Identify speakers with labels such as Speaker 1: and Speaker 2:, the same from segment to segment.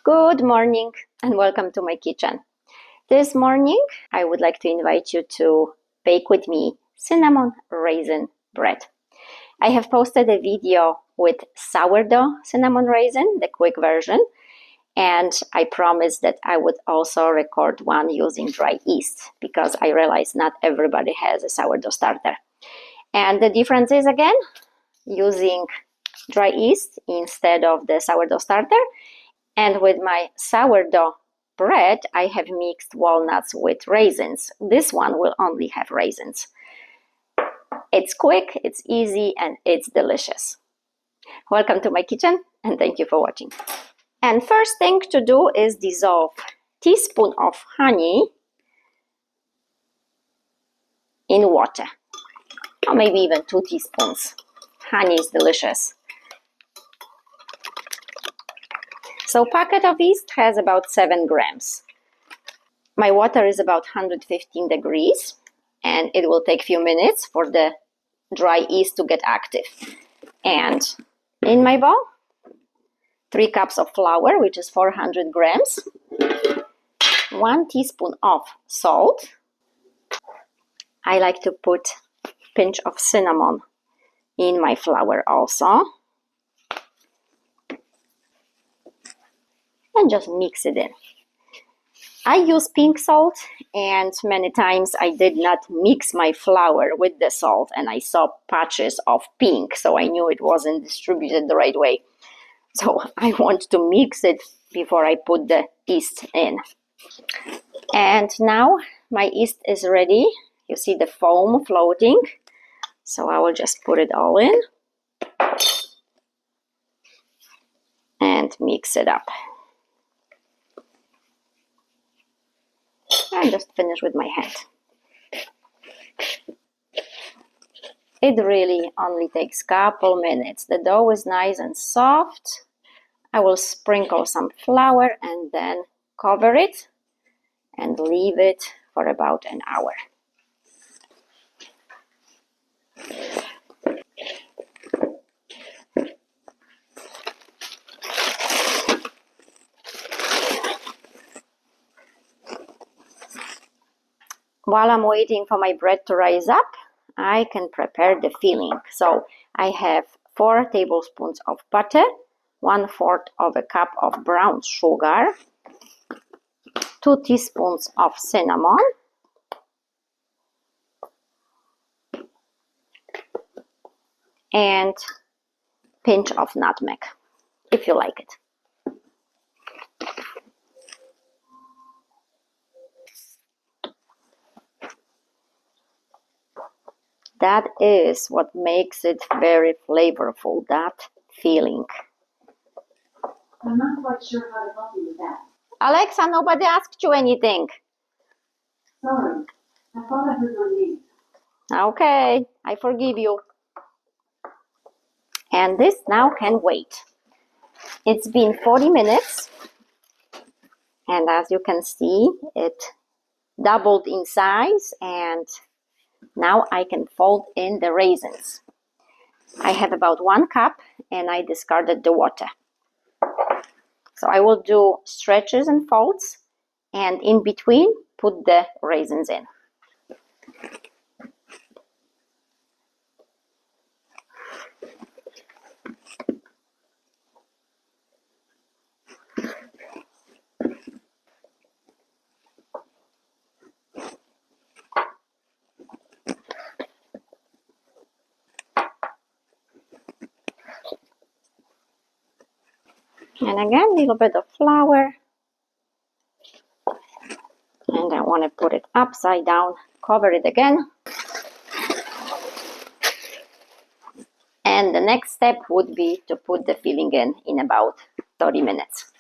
Speaker 1: Good morning and welcome to my kitchen. This morning I would like to invite you to bake with me cinnamon raisin bread. I have posted a video with sourdough cinnamon raisin, the quick version, and I promised that I would also record one using dry yeast because I realize not everybody has a sourdough starter. And the difference is, again, using dry yeast instead of the sourdough starter. And with my sourdough bread, I have mixed walnuts with raisins. This one will only have raisins. It's quick, it's easy, and it's delicious. Welcome to my kitchen, and thank you for watching. And first thing to do is dissolve a teaspoon of honey in water, or maybe even 2 teaspoons. Honey is delicious. So packet of yeast has about 7 grams. My water is about 115 degrees and it will take a few minutes for the dry yeast to get active. And in my bowl, 3 cups of flour, which is 400 grams, 1 teaspoon of salt. I like to put a pinch of cinnamon in my flour also. And just mix it in. I use pink salt, and many times I did not mix my flour with the salt and I saw patches of pink, so I knew it wasn't distributed the right way. So I want to mix it before I put the yeast in. And now my yeast is ready. You see the foam floating, so I will just put it all in and mix it up. And just finish with my hand. It really only takes a couple minutes. The dough is nice and soft. I will sprinkle some flour and then cover it and leave it for about an hour. While I'm waiting for my bread to rise up, I can prepare the filling. So I have 4 tablespoons of butter, 1/4 of a cup of brown sugar, 2 teaspoons of cinnamon, and a pinch of nutmeg, if you like it. That is what makes it very flavorful, that filling.
Speaker 2: I'm not quite sure how to help you with that.
Speaker 1: Alexa, nobody asked you anything.
Speaker 2: Sorry, I thought I heard your name.
Speaker 1: Okay, I forgive you. And this now can wait. It's been 40 minutes. And as you can see, it doubled in size, and now I can fold in the raisins. I have about 1 cup and I discarded the water. So I will do stretches and folds, and in between put the raisins in. And again, a little bit of flour. And I want to put it upside down, cover it again. And the next step would be to put the filling in about 30 minutes.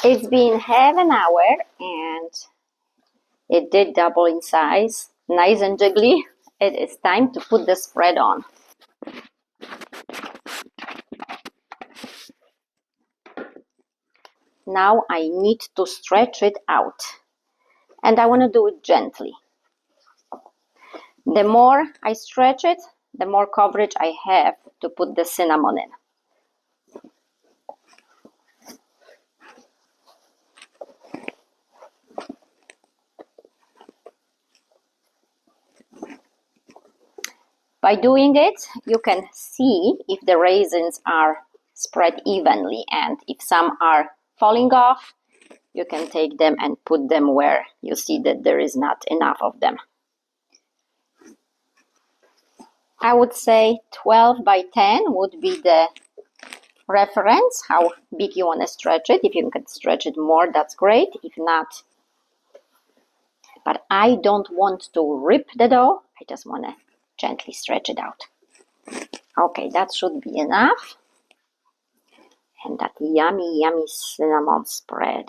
Speaker 1: It's been half an hour and it did double in size, nice and jiggly. It is time to put the spread on. Now I need to stretch it out, and I want to do it gently. The more I stretch it, the more coverage I have to put the cinnamon in. By doing it, you can see if the raisins are spread evenly, and if some are falling off, you can take them and put them where you see that there is not enough of them. I would say 12 by 10 would be the reference, how big you want to stretch it. If you can stretch it more, that's great. If not, but I don't want to rip the dough. I just want to gently stretch it out. Okay, that should be enough. And that yummy, yummy cinnamon spread.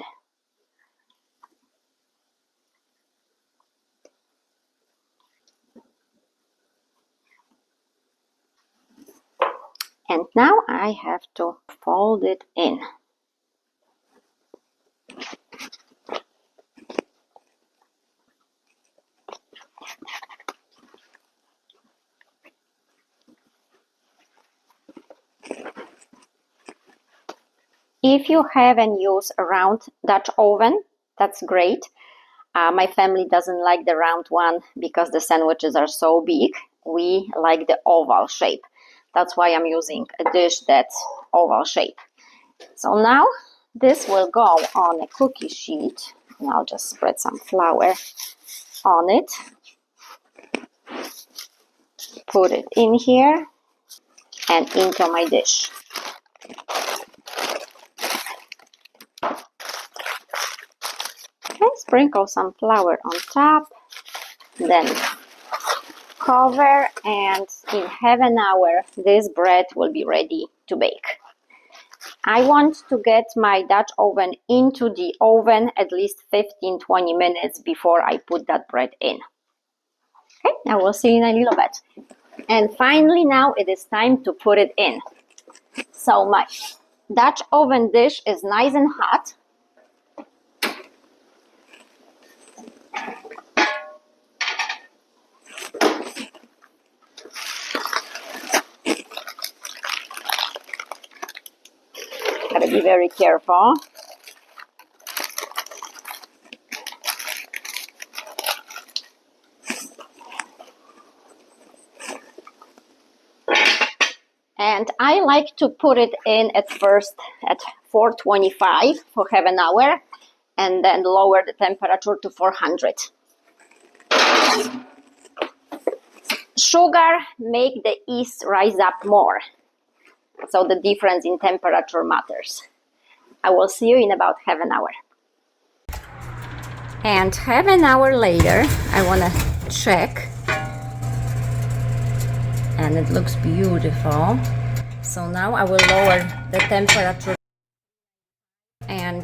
Speaker 1: And now I have to fold it in. If you have and use a round Dutch oven, that's great. My family doesn't like the round one because the sandwiches are so big. We like the oval shape. That's why I'm using a dish that's oval shape. So now this will go on a cookie sheet. And I'll just spread some flour on it. Put it in here and into my dish. Okay, sprinkle some flour on top, then cover, and in half an hour this bread will be ready to bake. I want to get my Dutch oven into the oven at least 15-20 minutes before I put that bread in. Okay, I will see you in a little bit. And finally now it is time to put it in. So my Dutch oven dish is nice and hot. Gotta be very careful. And I like to put it in at first at 425 for half an hour and then lower the temperature to 400. Sugar make the yeast rise up more, so the difference in temperature matters. I will see you in about half an hour. And half an hour later, I want to check, and it looks beautiful. So now I will lower the temperature and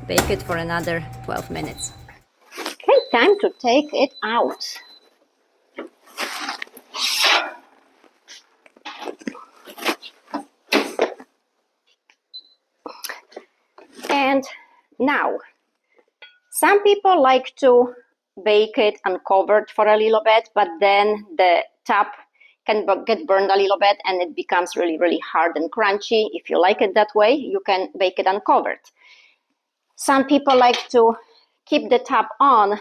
Speaker 1: bake it for another 12 minutes. Okay, time to take it out. And now, some people like to bake it uncovered for a little bit, but then the top can get burned a little bit and it becomes really, really hard and crunchy. If you like it that way, you can bake it uncovered. Some people like to keep the top on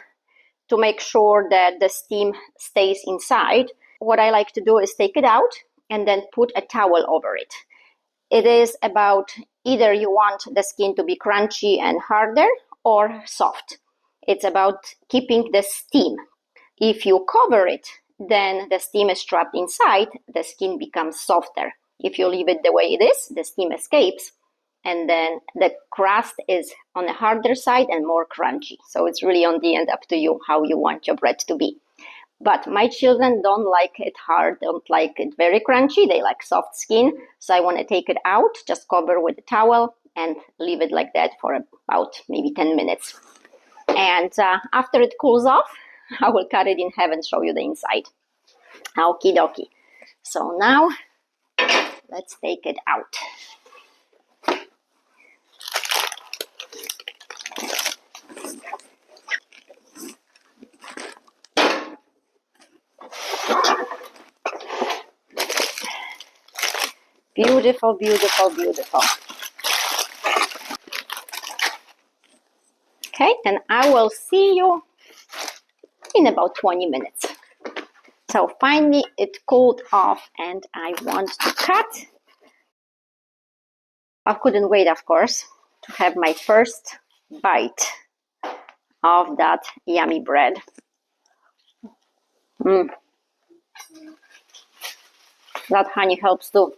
Speaker 1: to make sure that the steam stays inside. What I like to do is take it out and then put a towel over it. It is about either you want the skin to be crunchy and harder or soft. It's about keeping the steam. If you cover it, then the steam is trapped inside, the skin becomes softer. If you leave it the way it is, the steam escapes, and then the crust is on the harder side and more crunchy. So it's really on the end up to you how you want your bread to be. But my children don't like it hard, don't like it very crunchy. They like soft skin. So I want to take it out, just cover with a towel and leave it like that for about maybe 10 minutes. And after it cools off, I will cut it in half and show you the inside. Okie dokie. So now let's take it out. Beautiful, beautiful, beautiful. Okay, and I will see you in about 20 minutes. So finally it cooled off and I want to cut. I couldn't wait, of course, to have my first bite of that yummy bread. That honey helps too.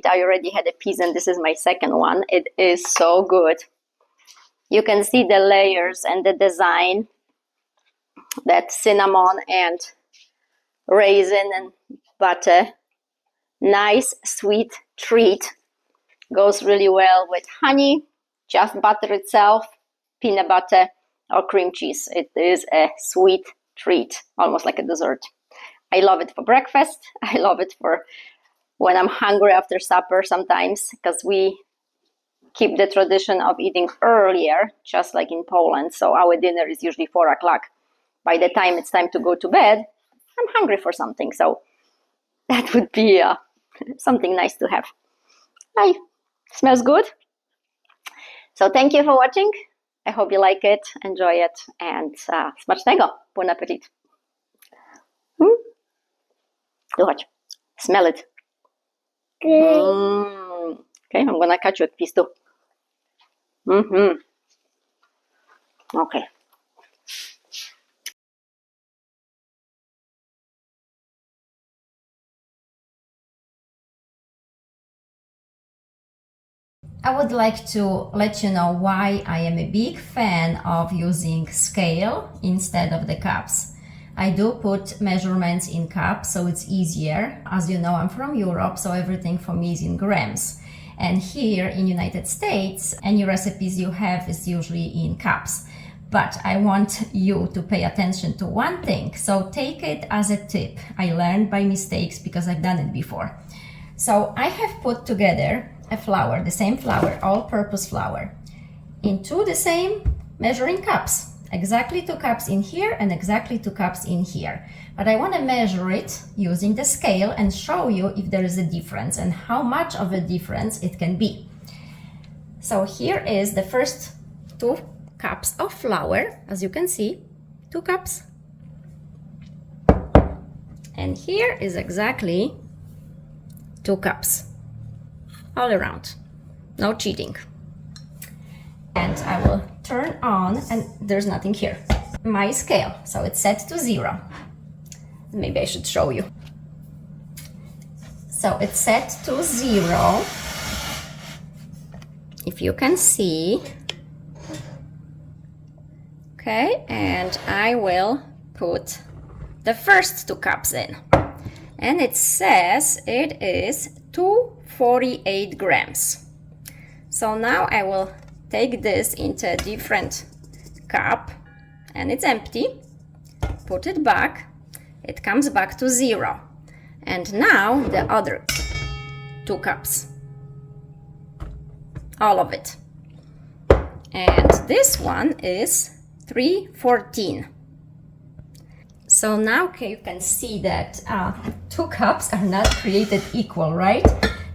Speaker 1: I already had a piece and this is my second one. It is so good. You can see the layers and the design, that cinnamon and raisin and butter. Nice sweet treat. Goes really well with honey, just butter itself, peanut butter or cream cheese. It is a sweet treat, almost like a dessert. I love it for breakfast. I love it for when I'm hungry after supper sometimes, because we keep the tradition of eating earlier, just like in Poland. So our dinner is usually 4 o'clock. By the time it's time to go to bed, I'm hungry for something. So that would be something nice to have. Hi, smells good. So thank you for watching. I hope you like it, enjoy it, and smacznego. Bon appetit. Zobacz, smell it. Okay, I'm gonna cut you a piece too. Okay.
Speaker 3: I would like to let you know why I am a big fan of using scale instead of the cups. I do put measurements in cups so it's easier. As you know, I'm from Europe, so everything for me is in grams. And here in United States, any recipes you have is usually in cups. But I want you to pay attention to one thing, so take it as a tip. I learned by mistakes because I've done it before. So I have put together a flour, the same flour, all-purpose flour, into the same measuring cups. Exactly 2 cups in here and exactly 2 cups in here. But I want to measure it using the scale and show you if there is a difference and how much of a difference it can be. So here is the first 2 cups of flour, as you can see, 2 cups. And here is exactly 2 cups. All around, no cheating. And I will turn on, and there's nothing here. My scale, so it's set to 0. Maybe I should show you. So it's set to 0. If you can see. Okay, and I will put the first 2 cups in. And it says it is 248 grams. So now I will take this into a different cup, and it's empty. Put it back. It comes back to 0. And now the other 2 cups. All of it. And this one is 314. So now you can see that 2 cups are not created equal, right?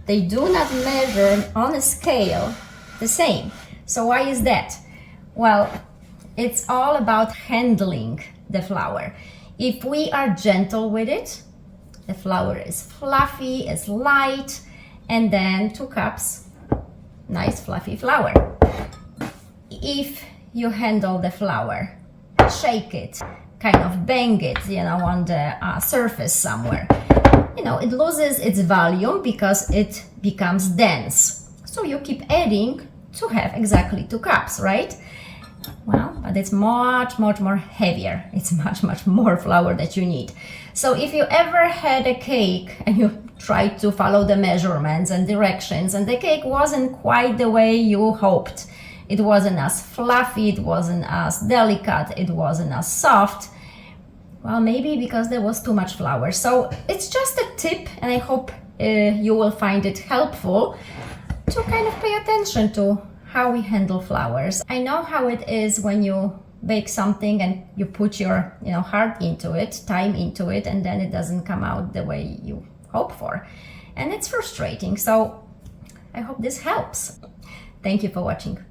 Speaker 3: They do not measure on a scale the same. So why is that? Well, it's all about handling the flour. If we are gentle with it, the flour is fluffy, it's light, and then 2 cups, nice fluffy flour. If you handle the flour, shake it, kind of bang it, on the surface somewhere, it loses its volume because it becomes dense. So you keep adding to have exactly 2 cups, right? Well, but it's much more heavier. It's much more flour that you need. So if you ever had a cake and you tried to follow the measurements and directions and the cake wasn't quite the way you hoped, it wasn't as fluffy, it wasn't as delicate, it wasn't as soft, well, maybe because there was too much flour. So it's just a tip, and I hope you will find it helpful to kind of pay attention to how we handle flours. I know how it is when you bake something and you put your heart into it, time into it, and then it doesn't come out the way you hope for. And it's frustrating. So I hope this helps. Thank you for watching.